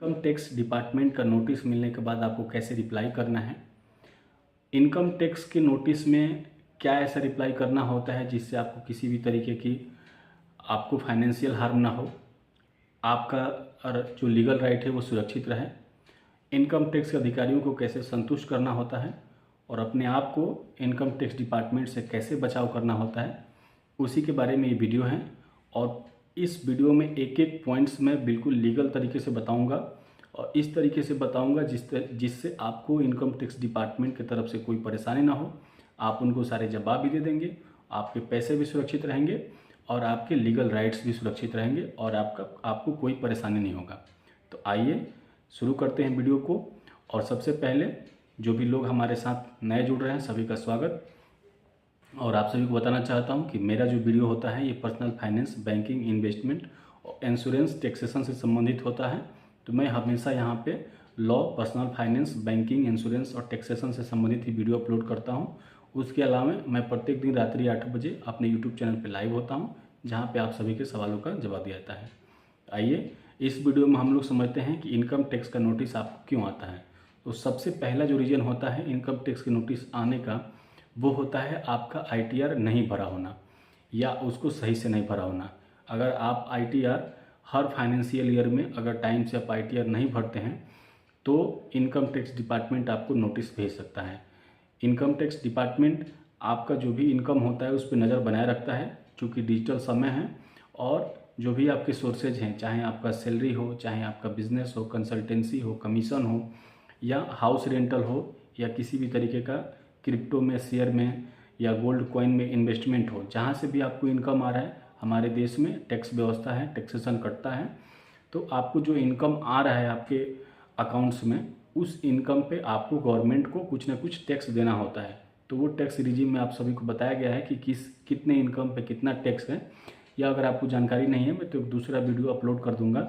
Income tax department का notice मिलने के बाद आपको कैसे रिप्लाई करना है। इनकम टैक्स के नोटिस में क्या ऐसा रिप्लाई करना होता है जिससे आपको किसी भी तरीके की आपको फाइनेंशियल हार्म ना हो, आपका और जो लीगल राइट है वो सुरक्षित रहे। इनकम टैक्स के अधिकारियों को कैसे संतुष्ट करना होता है और अपने आप को इनकम टैक्स डिपार्टमेंट से कैसे बचाव करना होता है, उसी के बारे में ये वीडियो है। और इस वीडियो में एक एक पॉइंट्स मैं बिल्कुल लीगल तरीके से बताऊंगा और इस तरीके से बताऊंगा जिससे आपको इनकम टैक्स डिपार्टमेंट की तरफ से कोई परेशानी ना हो। आप उनको सारे जवाब भी दे देंगे, आपके पैसे भी सुरक्षित रहेंगे और आपके लीगल राइट्स भी सुरक्षित रहेंगे और आपको कोई परेशानी नहीं होगा। तो आइए शुरू करते हैं वीडियो को। और सबसे पहले जो भी लोग हमारे साथ नए जुड़ रहे हैं सभी का स्वागत। और आप सभी को बताना चाहता हूं कि मेरा जो वीडियो होता है ये पर्सनल फाइनेंस, बैंकिंग, इन्वेस्टमेंट और इंश्योरेंस, टैक्सेशन से संबंधित होता है। तो मैं हमेशा यहाँ पे law, personal finance, banking, insurance और टैक्सेशन से संबंधित ही वीडियो अपलोड करता हूँ। उसके अलावा मैं प्रत्येक दिन रात्रि 8 बजे अपने यूट्यूब चैनल पर लाइव होता हूँ, जहाँ पर आप सभी के सवालों का जवाब दिया जाता है। आइए इस वीडियो में हम लोग समझते हैं कि इनकम टैक्स का नोटिस आपको क्यों आता है। तो सबसे पहला जो रीज़न होता है इनकम टैक्स के नोटिस आने का, वो होता है आपका ITR नहीं भरा होना या उसको सही से नहीं भरा होना। अगर आप ITR हर फाइनेंशियल ईयर में अगर टाइम से आप ITR नहीं भरते हैं तो इनकम टैक्स डिपार्टमेंट आपको नोटिस भेज सकता है। इनकम टैक्स डिपार्टमेंट आपका जो भी इनकम होता है उस पर नज़र बनाए रखता है, चूँकि डिजिटल समय है। और जो भी आपके सोर्सेज हैं, चाहे आपका सैलरी हो, चाहे आपका बिजनेस हो, कंसल्टेंसी हो, कमीशन हो या हाउस रेंटल हो या किसी भी तरीके का क्रिप्टो में, शेयर में या गोल्ड कॉइन में इन्वेस्टमेंट हो, जहाँ से भी आपको इनकम आ रहा है, हमारे देश में टैक्स व्यवस्था है, टैक्सेशन कटता है। तो आपको जो इनकम आ रहा है आपके अकाउंट्स में, उस इनकम पे आपको गवर्नमेंट को कुछ ना कुछ टैक्स देना होता है। तो वो टैक्स रिजीम में आप सभी को बताया गया है कि कितने इनकम पे कितना टैक्स है। या अगर आपको जानकारी नहीं है, मैं तो दूसरा वीडियो अपलोड कर दूंगा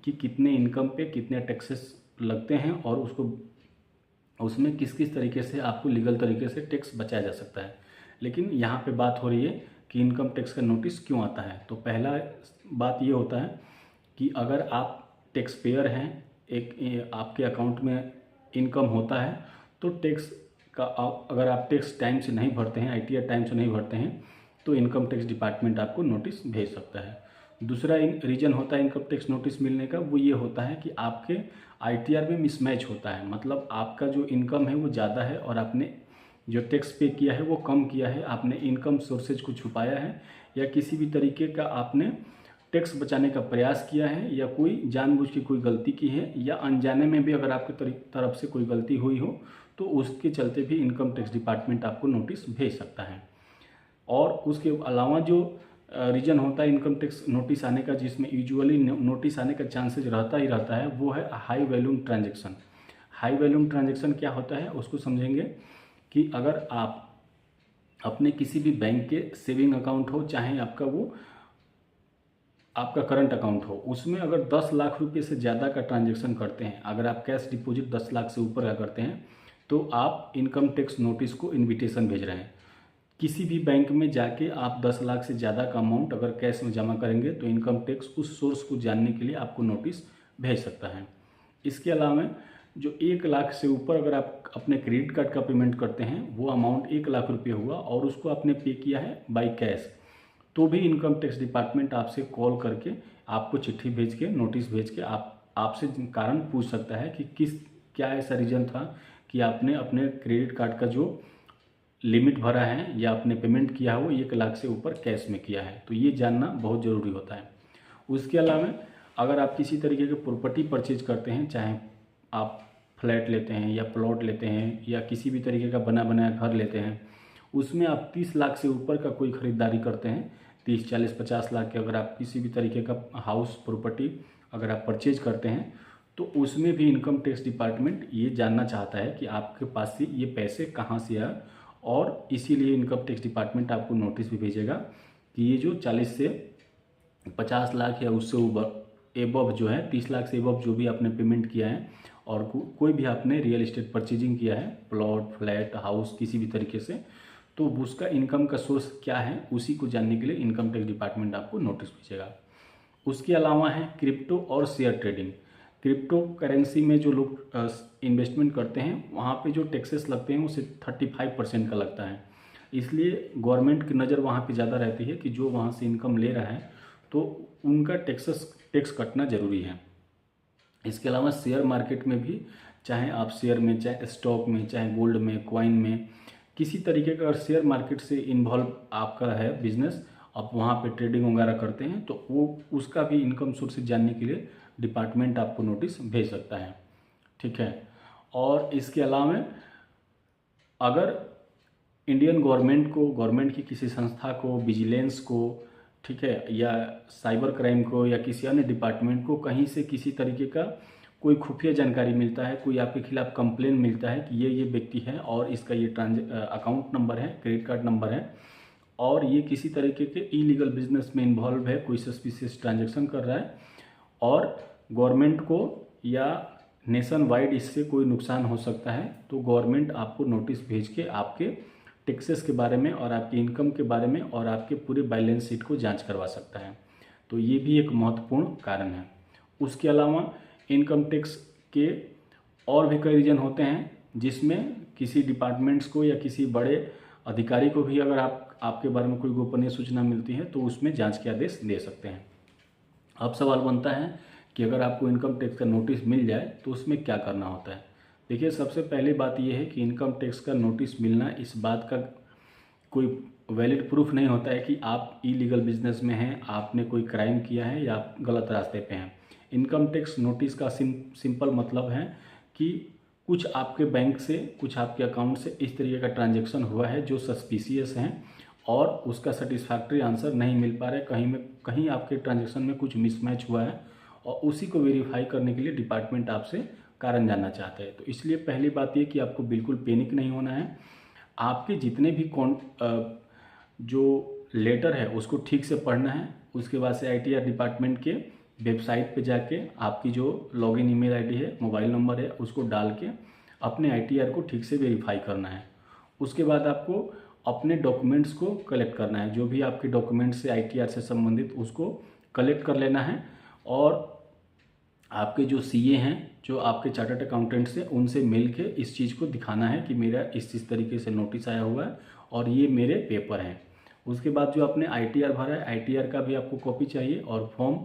कि कितने इनकम पे कितने टैक्सेस लगते हैं और उसमें किस किस तरीके से आपको लीगल तरीके से टैक्स बचाया जा सकता है। लेकिन यहाँ पे बात हो रही है कि इनकम टैक्स का नोटिस क्यों आता है। तो पहला बात ये होता है कि अगर आप टैक्स पेयर हैं, आपके अकाउंट में इनकम होता है, तो टैक्स का अगर आप टैक्स टाइम से नहीं भरते हैं, ITR टाइम से नहीं भरते हैं, तो इनकम टैक्स डिपार्टमेंट आपको नोटिस भेज सकता है। दूसरा रीजन होता है इनकम टैक्स नोटिस मिलने का, वो ये होता है कि आपके ITR में मिसमैच होता है। मतलब आपका जो इनकम है वो ज़्यादा है और आपने जो टैक्स पे किया है वो कम किया है। आपने इनकम सोर्सेज को छुपाया है या किसी भी तरीके का आपने टैक्स बचाने का प्रयास किया है या कोई जानबूझ के कोई गलती की है या अनजाने में भी अगर आपकी तरफ से कोई गलती हुई हो, तो उसके चलते भी इनकम टैक्स डिपार्टमेंट आपको नोटिस भेज सकता है। और उसके अलावा जो रीजन होता है इनकम टैक्स नोटिस आने का, जिसमें यूजुअली नोटिस आने का चांसेस रहता ही रहता है, वो है high volume transaction. High volume transaction क्या होता है उसको समझेंगे कि अगर आप अपने किसी भी बैंक के सेविंग अकाउंट हो, चाहे आपका करंट अकाउंट हो, उसमें अगर 10 लाख रुपये से ज़्यादा का ट्रांजैक्शन करते हैं, अगर आप कैश डिपॉजिट 10 लाख से ऊपर का करते हैं, तो आप इनकम टैक्स नोटिस को इन्विटेशन भेज रहे हैं। किसी भी बैंक में जाके आप 10 लाख से ज़्यादा का अमाउंट अगर कैश में जमा करेंगे तो इनकम टैक्स उस सोर्स को जानने के लिए आपको नोटिस भेज सकता है। इसके अलावा जो 1 लाख से ऊपर अगर आप अपने क्रेडिट कार्ड का पेमेंट करते हैं, वो अमाउंट 1 लाख रुपये हुआ और उसको आपने पे किया है बाई कैश, तो भी इनकम टैक्स डिपार्टमेंट आपसे कॉल करके आपको चिट्ठी भेज के, नोटिस भेज के आपसे कारण पूछ सकता है कि क्या ऐसा रीज़न था कि आपने अपने क्रेडिट कार्ड का जो लिमिट भरा है या आपने पेमेंट किया है वो 1 लाख से ऊपर कैश में किया है। तो ये जानना बहुत ज़रूरी होता है। उसके अलावा अगर आप किसी तरीके की प्रॉपर्टी परचेज करते हैं, चाहे आप फ्लैट लेते हैं या प्लॉट लेते हैं या किसी भी तरीके का बना बनाया घर लेते हैं, उसमें आप 30 लाख से ऊपर का कोई ख़रीदारी करते हैं, 30, 40, 50 लाख के अगर आप किसी भी तरीके का हाउस प्रॉपर्टी अगर आप परचेज करते हैं, तो उसमें भी इनकम टैक्स डिपार्टमेंट ये जानना चाहता है कि आपके पास से ये पैसे कहाँ से आए। और इसीलिए इनकम टैक्स डिपार्टमेंट आपको नोटिस भी भेजेगा कि ये जो 40 से 50 लाख या उससे एबव जो है, 30 लाख से एबव जो भी आपने पेमेंट किया है और कोई भी आपने रियल एस्टेट परचेजिंग किया है, प्लॉट, फ्लैट, हाउस, किसी भी तरीके से, तो उसका इनकम का सोर्स क्या है उसी को जानने के लिए इनकम टैक्स डिपार्टमेंट आपको नोटिस भेजेगा। उसके अलावा है क्रिप्टो और शेयर ट्रेडिंग। क्रिप्टो करेंसी में जो लोग इन्वेस्टमेंट करते हैं वहाँ पे जो टैक्सेस लगते हैं उसे 35% का लगता है। इसलिए गवर्नमेंट की नज़र वहाँ पे ज़्यादा रहती है कि जो वहाँ से इनकम ले रहा है तो उनका टैक्स कटना ज़रूरी है। इसके अलावा शेयर मार्केट में भी, चाहे आप शेयर में, चाहे स्टॉक में, चाहे गोल्ड में, कॉइन में, किसी तरीके का अगर शेयर मार्केट से इन्वॉल्व आपका है बिजनेस, आप वहाँ पे ट्रेडिंग वगैरह करते हैं तो वो उसका भी इनकम सोर्सेज जानने के लिए डिपार्टमेंट आपको नोटिस भेज सकता है। ठीक है। और इसके अलावा अगर इंडियन गवर्नमेंट की किसी संस्था को, विजिलेंस को, ठीक है, या साइबर क्राइम को या किसी अन्य डिपार्टमेंट को कहीं से किसी तरीके का कोई खुफिया जानकारी मिलता है, कोई आपके खिलाफ कंप्लेन मिलता है कि ये व्यक्ति है और इसका ये अकाउंट नंबर है, क्रेडिट कार्ड नंबर है और ये किसी तरीके के इलीगल बिजनेस में इन्वॉल्व है, कोई सस्पिशियस ट्रांजैक्शन कर रहा है और गवर्नमेंट को या नेशन वाइड इससे कोई नुकसान हो सकता है, तो गवर्नमेंट आपको नोटिस भेज के आपके टैक्सेस के बारे में और आपकी इनकम के बारे में और आपके पूरे बैलेंस शीट को जांच करवा सकता है। तो ये भी एक महत्वपूर्ण कारण है। उसके अलावा इनकम टैक्स के और भी कई रीजन होते हैं जिसमें किसी डिपार्टमेंट्स को या किसी बड़े अधिकारी को भी अगर आपके बारे में कोई गोपनीय सूचना मिलती है तो उसमें जांच के आदेश दे सकते हैं। अब सवाल बनता है कि अगर आपको इनकम टैक्स का नोटिस मिल जाए तो उसमें क्या करना होता है। देखिए, सबसे पहली बात यह है कि इनकम टैक्स का नोटिस मिलना इस बात का कोई वैलिड प्रूफ नहीं होता है कि आप इलीगल बिजनेस में हैं, आपने कोई क्राइम किया है या आप गलत रास्ते पे हैं। इनकम टैक्स नोटिस का सिंपल मतलब है कि कुछ आपके बैंक से, कुछ आपके अकाउंट से इस तरीके का ट्रांजैक्शन हुआ है जो सस्पिशियस हैं और उसका सेटिस्फैक्ट्री आंसर नहीं मिल पा रहा है, कहीं आपके ट्रांजैक्शन में कुछ मिसमैच हुआ है और उसी को वेरीफाई करने के लिए डिपार्टमेंट आपसे कारण जानना चाहते हैं। तो इसलिए पहली बात ये कि आपको बिल्कुल पैनिक नहीं होना है। आपके जितने भी जो लेटर है उसको ठीक से पढ़ना है। उसके बाद से ITR डिपार्टमेंट के वेबसाइट पे जाके आपकी जो लॉगिन ईमेल आईडी है, मोबाइल नंबर है, उसको डाल के अपने ITR को ठीक से वेरीफाई करना है। उसके बाद आपको अपने डॉक्यूमेंट्स को कलेक्ट करना है। जो भी आपके डॉक्यूमेंट्स से ITR से संबंधित उसको कलेक्ट कर लेना है और आपके जो CA हैं, जो आपके चार्टर्ड अकाउंटेंट्स हैं, उनसे मिल के इस चीज़ को दिखाना है कि मेरा इस तरीके से नोटिस आया हुआ है और ये मेरे पेपर हैं। उसके बाद जो आपने ITR भरा है, ITR का भी आपको कॉपी चाहिए और फॉर्म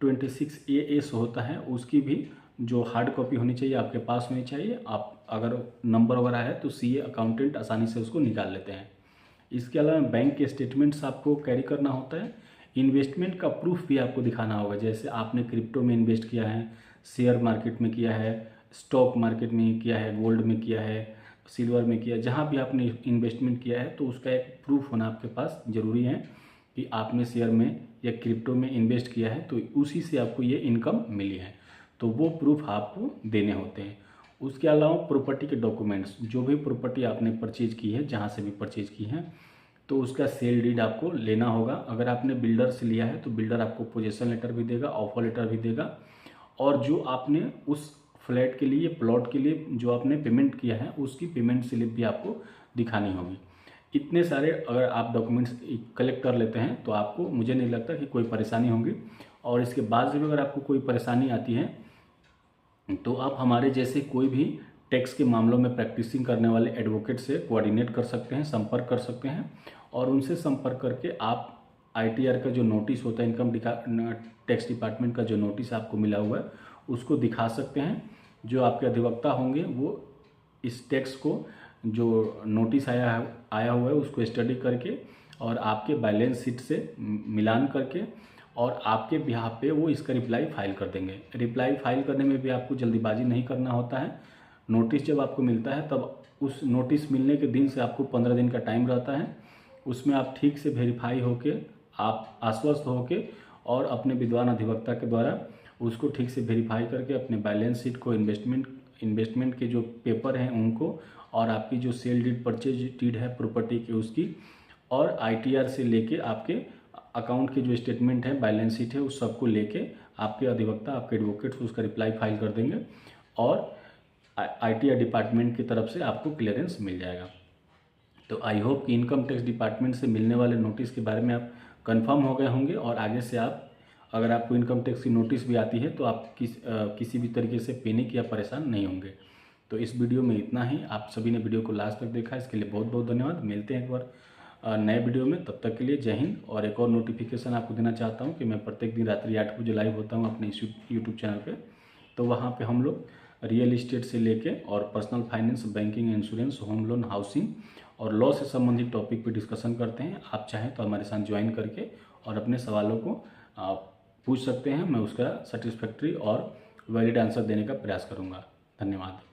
26AS होता है, उसकी भी जो हार्ड कॉपी होनी चाहिए आपके पास होनी चाहिए। आप अगर नंबर वगैरह है तो CA अकाउंटेंट आसानी से उसको निकाल लेते हैं। इसके अलावा बैंक के स्टेटमेंट्स आपको कैरी करना होता है। इन्वेस्टमेंट का प्रूफ भी आपको दिखाना होगा, जैसे आपने क्रिप्टो में इन्वेस्ट किया है, शेयर मार्केट में किया है, स्टॉक मार्केट में किया है, गोल्ड में किया है, सिल्वर में किया है, जहाँ भी आपने इन्वेस्टमेंट किया है तो उसका एक प्रूफ होना आपके पास ज़रूरी है कि आपने शेयर में या क्रिप्टो में इन्वेस्ट किया है तो उसी से आपको ये इनकम मिली है, तो वो प्रूफ आपको देने होते हैं। उसके अलावा प्रॉपर्टी के डॉक्यूमेंट्स, जो भी प्रॉपर्टी आपने परचेज की है, जहाँ से भी परचेज की है, तो उसका सेल डीड आपको लेना होगा। अगर आपने बिल्डर से लिया है तो बिल्डर आपको पोजेसन लेटर भी देगा, ऑफर लेटर भी देगा और जो आपने उस फ्लैट के लिए, प्लॉट के लिए जो आपने पेमेंट किया है उसकी पेमेंट स्लिप भी आपको दिखानी होगी। इतने सारे अगर आप डॉक्यूमेंट्स कलेक्ट कर लेते हैं तो आपको, मुझे नहीं लगता कि कोई परेशानी होगी। और इसके बाद भी अगर आपको कोई परेशानी आती है तो आप हमारे जैसे कोई भी टैक्स के मामलों में प्रैक्टिसिंग करने वाले एडवोकेट से कोऑर्डिनेट कर सकते हैं, संपर्क कर सकते हैं और उनसे संपर्क करके आप ITR का जो नोटिस होता है, इनकम टैक्स डिपार्टमेंट का जो नोटिस आपको मिला हुआ है उसको दिखा सकते हैं। जो आपके अधिवक्ता होंगे वो इस टैक्स को, जो नोटिस आया हुआ है, उसको स्टडी करके और आपके बैलेंस शीट से मिलान करके और आपके बिहाफ पे वो इसका रिप्लाई फाइल कर देंगे। रिप्लाई फाइल करने में भी आपको जल्दीबाजी नहीं करना होता है। नोटिस जब आपको मिलता है तब उस नोटिस मिलने के दिन से आपको 15 दिन का टाइम रहता है। उसमें आप ठीक से वेरीफाई होके, आप आश्वस्त होके और अपने विद्वान अधिवक्ता के द्वारा उसको ठीक से वेरीफाई करके अपने बैलेंस शीट को, इन्वेस्टमेंट के जो पेपर हैं उनको और आपकी जो सेल डीड, परचेज डीड है प्रॉपर्टी की उसकी, और ITR से लेके आपके अकाउंट के जो स्टेटमेंट है, बैलेंस शीट है, उस सबको लेके आपके अधिवक्ता, आपके एडवोकेट्स उसका रिप्लाई फाइल कर देंगे और ITR डिपार्टमेंट की तरफ से आपको क्लियरेंस मिल जाएगा। तो आई होप कि इनकम टैक्स डिपार्टमेंट से मिलने वाले नोटिस के बारे में आप कंफर्म हो गए होंगे और आगे से आप अगर आपको इनकम टैक्स की नोटिस भी आती है तो आप किसी भी तरीके से पैनिक या परेशान नहीं होंगे। तो इस वीडियो में इतना ही। आप सभी ने वीडियो को लास्ट तक देखा, इसके लिए बहुत बहुत धन्यवाद। मिलते हैं एक बार नए वीडियो में, तब तक के लिए जय हिंद। और एक और नोटिफिकेशन आपको देना चाहता हूँ कि मैं प्रत्येक दिन रात्रि 8 बजे लाइव होता हूँ अपने इस यूट्यूब चैनल पे। तो वहाँ पे हम लोग रियल इस्टेट से लेके और personal finance, banking, insurance, home loan, housing और लॉ से संबंधित टॉपिक पे डिस्कशन करते हैं। आप चाहें तो हमारे साथ ज्वाइन करके और अपने सवालों को पूछ सकते हैं। मैं उसका सेटिस्फैक्ट्री और वैलिड आंसर देने का प्रयास करूँगा। धन्यवाद।